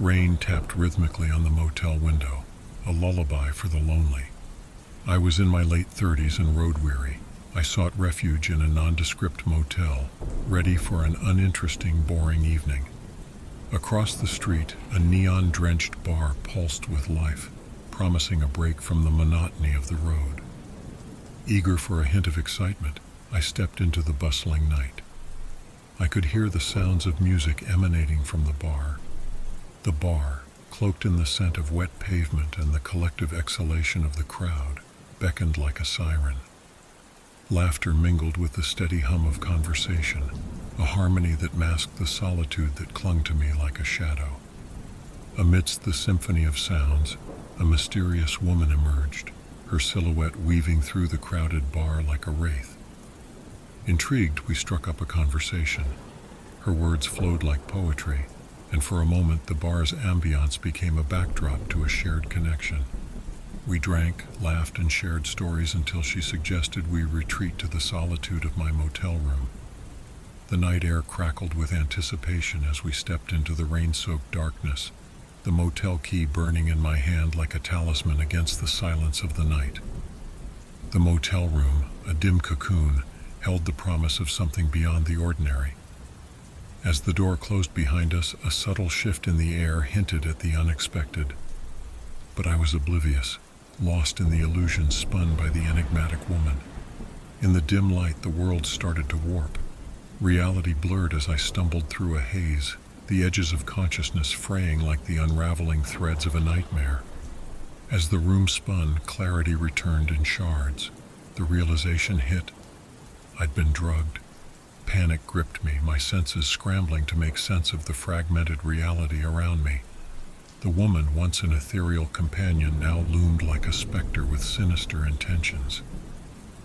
Rain tapped rhythmically on the motel window, a lullaby for the lonely. I was in my late 30s and road-weary. I sought refuge in a nondescript motel, ready for an uninteresting, boring evening. Across the street, a neon-drenched bar pulsed with life, promising a break from the monotony of the road. Eager for a hint of excitement, I stepped into the bustling night. I could hear the sounds of music emanating from the bar. The bar, cloaked in the scent of wet pavement and the collective exhalation of the crowd, beckoned like a siren. Laughter mingled with the steady hum of conversation, a harmony that masked the solitude that clung to me like a shadow. Amidst the symphony of sounds, a mysterious woman emerged, her silhouette weaving through the crowded bar like a wraith. Intrigued, we struck up a conversation. Her words flowed like poetry, and for a moment the bar's ambience became a backdrop to a shared connection. We drank, laughed, and shared stories until she suggested we retreat to the solitude of my motel room. The night air crackled with anticipation as we stepped into the rain-soaked darkness, the motel key burning in my hand like a talisman against the silence of the night. The motel room, a dim cocoon, held the promise of something beyond the ordinary. As the door closed behind us, a subtle shift in the air hinted at the unexpected. But I was oblivious, lost in the illusion spun by the enigmatic woman. In the dim light, the world started to warp. Reality blurred as I stumbled through a haze, the edges of consciousness fraying like the unraveling threads of a nightmare. As the room spun, clarity returned in shards. The realization hit. I'd been drugged. Panic gripped me, my senses scrambling to make sense of the fragmented reality around me. The woman, once an ethereal companion, now loomed like a specter with sinister intentions.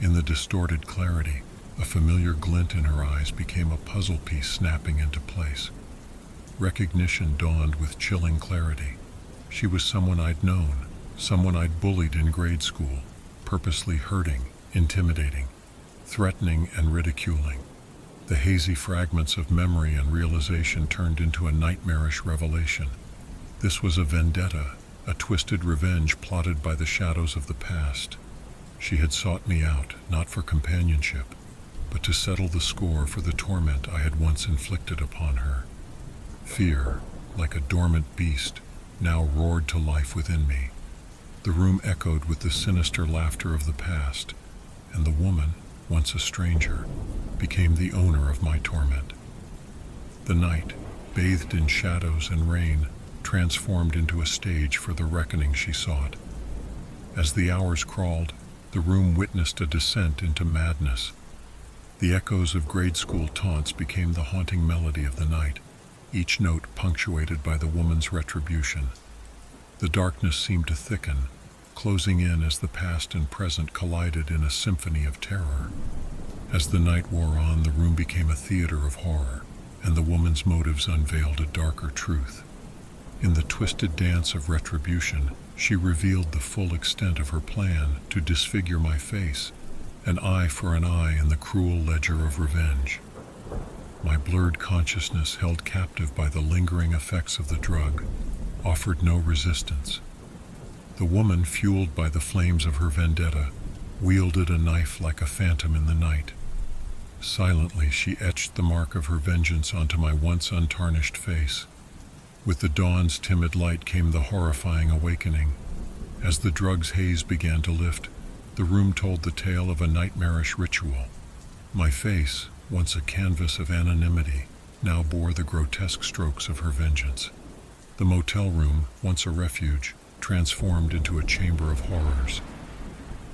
In the distorted clarity, a familiar glint in her eyes became a puzzle piece snapping into place. Recognition dawned with chilling clarity. She was someone I'd known, someone I'd bullied in grade school, purposely hurting, intimidating, threatening, and ridiculing. The hazy fragments of memory and realization turned into a nightmarish revelation. This was a vendetta, a twisted revenge plotted by the shadows of the past. She had sought me out, not for companionship, but to settle the score for the torment I had once inflicted upon her. Fear, like a dormant beast, now roared to life within me. The room echoed with the sinister laughter of the past, and the woman, once a stranger, became the owner of my torment. The night, bathed in shadows and rain, transformed into a stage for the reckoning she sought. As the hours crawled, the room witnessed a descent into madness. The echoes of grade school taunts became the haunting melody of the night, each note punctuated by the woman's retribution. The darkness seemed to thicken, closing in as the past and present collided in a symphony of terror. As the night wore on, the room became a theater of horror, and the woman's motives unveiled a darker truth. In the twisted dance of retribution, she revealed the full extent of her plan to disfigure my face, an eye for an eye in the cruel ledger of revenge. My blurred consciousness, held captive by the lingering effects of the drug, offered no resistance. The woman, fueled by the flames of her vendetta, wielded a knife like a phantom in the night. Silently, she etched the mark of her vengeance onto my once untarnished face. With the dawn's timid light came the horrifying awakening. As the drug's haze began to lift, the room told the tale of a nightmarish ritual. My face, once a canvas of anonymity, now bore the grotesque strokes of her vengeance. The motel room, once a refuge, transformed into a chamber of horrors.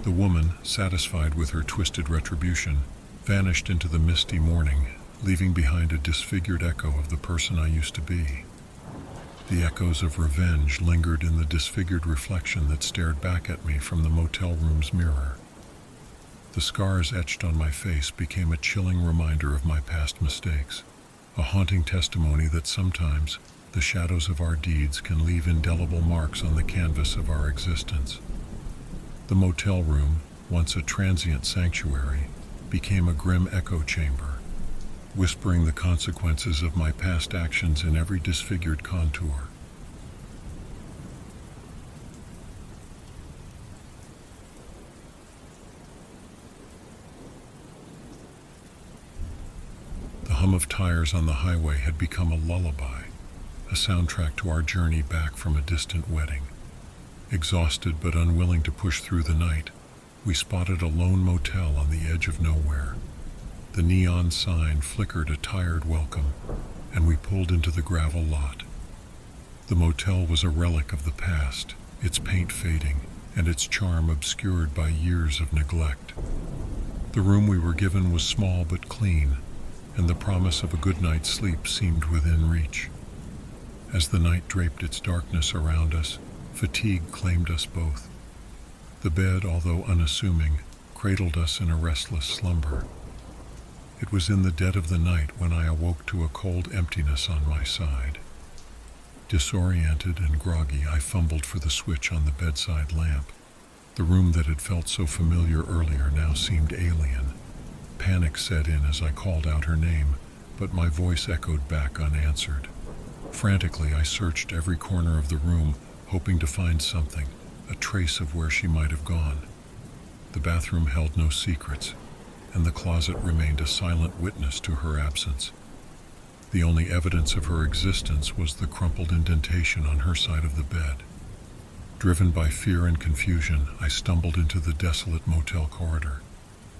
The woman, satisfied with her twisted retribution, vanished into the misty morning, leaving behind a disfigured echo of the person I used to be. The echoes of revenge lingered in the disfigured reflection that stared back at me from the motel room's mirror. The scars etched on my face became a chilling reminder of my past mistakes, a haunting testimony that sometimes the shadows of our deeds can leave indelible marks on the canvas of our existence. The motel room, once a transient sanctuary, became a grim echo chamber, whispering the consequences of my past actions in every disfigured contour. hum of tires on the highway had become a lullaby, a soundtrack to our journey back from a distant wedding. Exhausted but unwilling to push through the night, we spotted a lone motel on the edge of nowhere. The neon sign flickered a tired welcome, and we pulled into the gravel lot. The motel was a relic of the past, its paint fading and its charm obscured by years of neglect. The room we were given was small but clean, and the promise of a good night's sleep seemed within reach. As the night draped its darkness around us, fatigue claimed us both. The bed, although unassuming, cradled us in a restless slumber. It was in the dead of the night when I awoke to a cold emptiness on my side. Disoriented and groggy, I fumbled for the switch on the bedside lamp. The room that had felt so familiar earlier now seemed alien. Panic set in as I called out her name, but my voice echoed back unanswered. Frantically, I searched every corner of the room, hoping to find something, a trace of where she might have gone. The bathroom held no secrets, and the closet remained a silent witness to her absence. The only evidence of her existence was the crumpled indentation on her side of the bed. Driven by fear and confusion, I stumbled into the desolate motel corridor.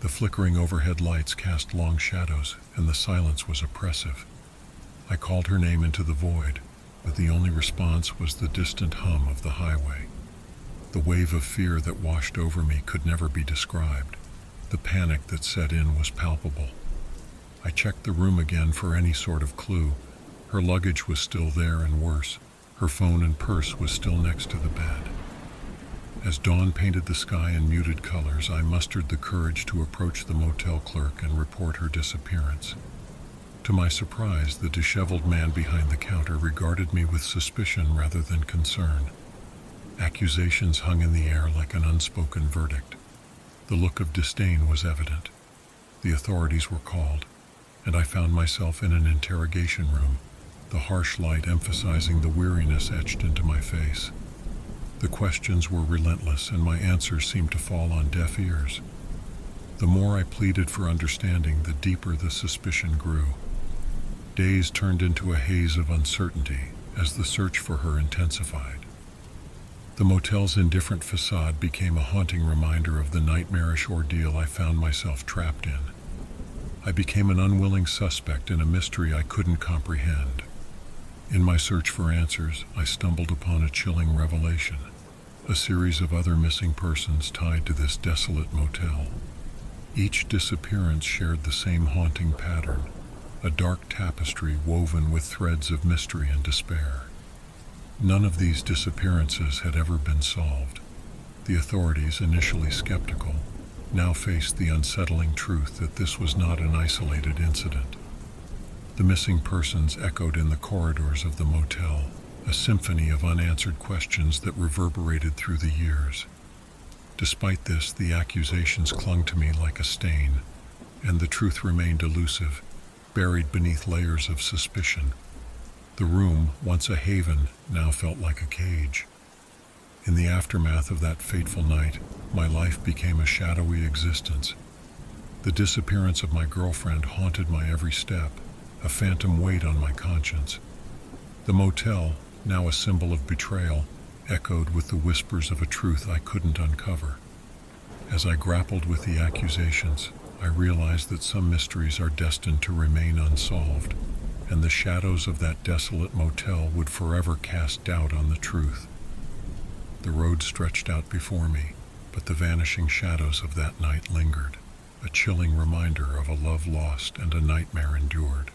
The flickering overhead lights cast long shadows, and the silence was oppressive. I called her name into the void, but the only response was the distant hum of the highway. The wave of fear that washed over me could never be described. The panic that set in was palpable. I checked the room again for any sort of clue. Her luggage was still there, and worse, her phone and purse was still next to the bed. As dawn painted the sky in muted colors, I mustered the courage to approach the motel clerk and report her disappearance. To my surprise, the disheveled man behind the counter regarded me with suspicion rather than concern. Accusations hung in the air like an unspoken verdict. The look of disdain was evident. The authorities were called, and I found myself in an interrogation room, the harsh light emphasizing the weariness etched into my face. The questions were relentless, and my answers seemed to fall on deaf ears. The more I pleaded for understanding, the deeper the suspicion grew. Days turned into a haze of uncertainty as the search for her intensified. The motel's indifferent facade became a haunting reminder of the nightmarish ordeal I found myself trapped in. I became an unwilling suspect in a mystery I couldn't comprehend. In my search for answers, I stumbled upon a chilling revelation, a series of other missing persons tied to this desolate motel. Each disappearance shared the same haunting pattern, a dark tapestry woven with threads of mystery and despair. None of these disappearances had ever been solved. The authorities, initially skeptical, now faced the unsettling truth that this was not an isolated incident. The missing persons echoed in the corridors of the motel, a symphony of unanswered questions that reverberated through the years. Despite this, the accusations clung to me like a stain, and the truth remained elusive, buried beneath layers of suspicion. The room, once a haven, now felt like a cage. In the aftermath of that fateful night, my life became a shadowy existence. The disappearance of my girlfriend haunted my every step, a phantom weight on my conscience. The motel, now a symbol of betrayal, echoed with the whispers of a truth I couldn't uncover. As I grappled with the accusations, I realized that some mysteries are destined to remain unsolved, and the shadows of that desolate motel would forever cast doubt on the truth. The road stretched out before me, but the vanishing shadows of that night lingered, a chilling reminder of a love lost and a nightmare endured.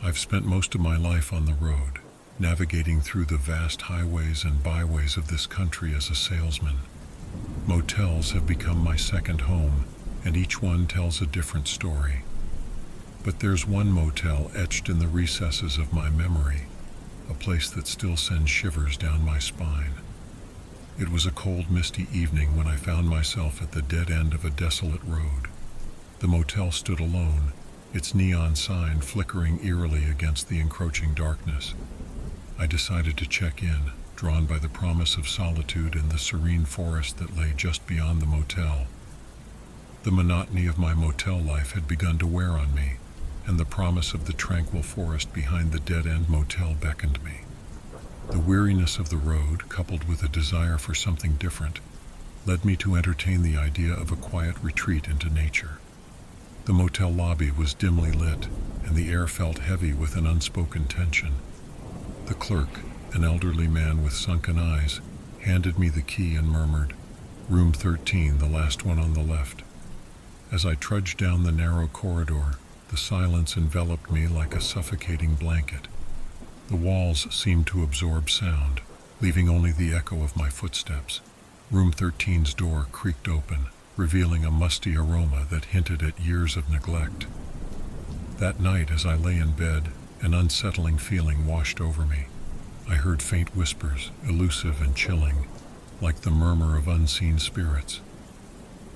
I've spent most of my life on the road, navigating through the vast highways and byways of this country as a salesman. Motels have become my second home, and each one tells a different story. But there's one motel etched in the recesses of my memory, a place that still sends shivers down my spine. It was a cold, misty evening when I found myself at the dead end of a desolate road. The motel stood alone, its neon sign flickering eerily against the encroaching darkness. I decided to check in, drawn by the promise of solitude in the serene forest that lay just beyond the motel. The monotony of my motel life had begun to wear on me, and the promise of the tranquil forest behind the dead-end motel beckoned me. The weariness of the road, coupled with a desire for something different, led me to entertain the idea of a quiet retreat into nature. The motel lobby was dimly lit, and the air felt heavy with an unspoken tension. The clerk, an elderly man with sunken eyes, handed me the key and murmured, "Room 13, the last one on the left." As I trudged down the narrow corridor, the silence enveloped me like a suffocating blanket. The walls seemed to absorb sound, leaving only the echo of my footsteps. Room 13's door creaked open, revealing a musty aroma that hinted at years of neglect. That night, as I lay in bed, an unsettling feeling washed over me. I heard faint whispers, elusive and chilling, like the murmur of unseen spirits.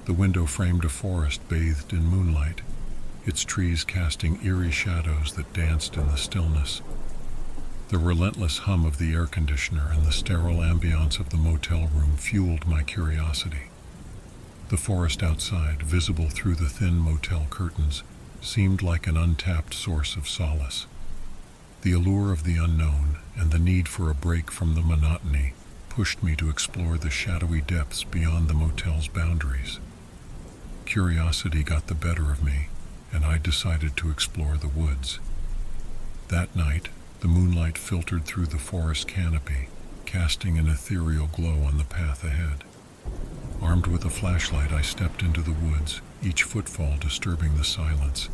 The window framed a forest bathed in moonlight, its trees casting eerie shadows that danced in the stillness. The relentless hum of the air conditioner and the sterile ambiance of the motel room fueled my curiosity. The forest outside, visible through the thin motel curtains, seemed like an untapped source of solace. The allure of the unknown and the need for a break from the monotony pushed me to explore the shadowy depths beyond the motel's boundaries. Curiosity got the better of me, and I decided to explore the woods. That night, the moonlight filtered through the forest canopy, casting an ethereal glow on the path ahead. Armed with a flashlight, I stepped into the woods, each footfall disturbing the silence.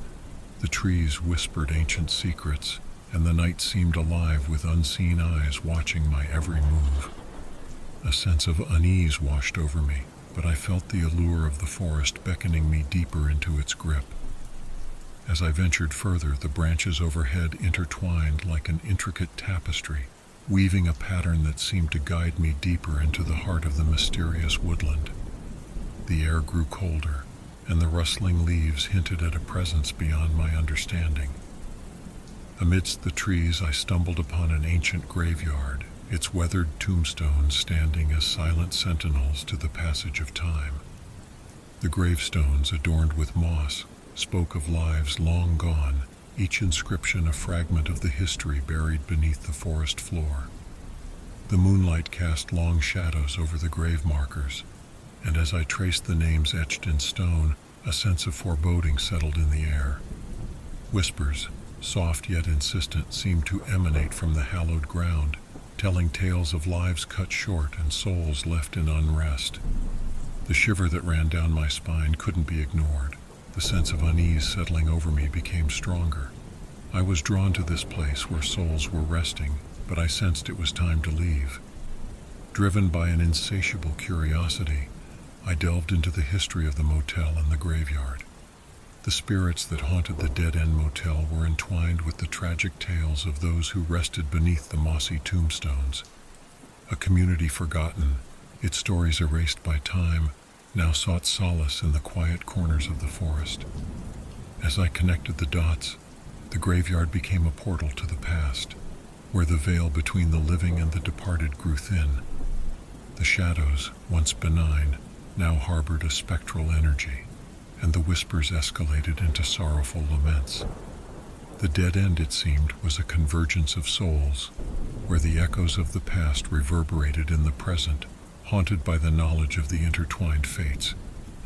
The trees whispered ancient secrets, and the night seemed alive with unseen eyes watching my every move. A sense of unease washed over me, but I felt the allure of the forest beckoning me deeper into its grip. As I ventured further, the branches overhead intertwined like an intricate tapestry, weaving a pattern that seemed to guide me deeper into the heart of the mysterious woodland. The air grew colder, and the rustling leaves hinted at a presence beyond my understanding. Amidst the trees, I stumbled upon an ancient graveyard, its weathered tombstones standing as silent sentinels to the passage of time. The gravestones, adorned with moss, spoke of lives long gone, each inscription a fragment of the history buried beneath the forest floor. The moonlight cast long shadows over the grave markers, and as I traced the names etched in stone, a sense of foreboding settled in the air. Whispers, soft yet insistent, seemed to emanate from the hallowed ground, telling tales of lives cut short and souls left in unrest. The shiver that ran down my spine couldn't be ignored. The sense of unease settling over me became stronger. I was drawn to this place where souls were resting, but I sensed it was time to leave. Driven by an insatiable curiosity, I delved into the history of the motel and the graveyard. The spirits that haunted the dead-end motel were entwined with the tragic tales of those who rested beneath the mossy tombstones. A community forgotten, its stories erased by time, now sought solace in the quiet corners of the forest. As I connected the dots, the graveyard became a portal to the past, where the veil between the living and the departed grew thin. The shadows, once benign, now harbored a spectral energy, and the whispers escalated into sorrowful laments. The dead end, it seemed, was a convergence of souls, where the echoes of the past reverberated in the present, haunted by the knowledge of the intertwined fates.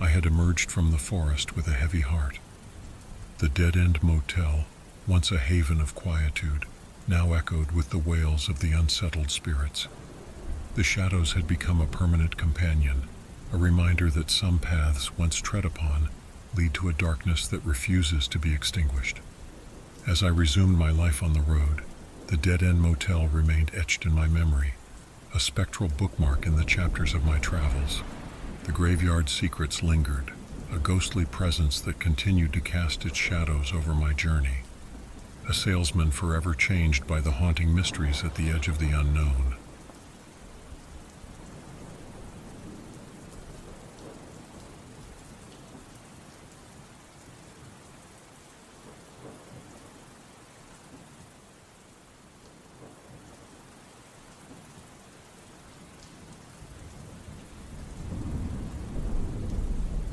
I had emerged from the forest with a heavy heart. The dead-end motel, once a haven of quietude, now echoed with the wails of the unsettled spirits. The shadows had become a permanent companion, a reminder that some paths, once tread upon, lead to a darkness that refuses to be extinguished. As I resumed my life on the road, the dead-end motel remained etched in my memory, a spectral bookmark in the chapters of my travels. The graveyard secrets lingered, a ghostly presence that continued to cast its shadows over my journey. A salesman forever changed by the haunting mysteries at the edge of the unknown.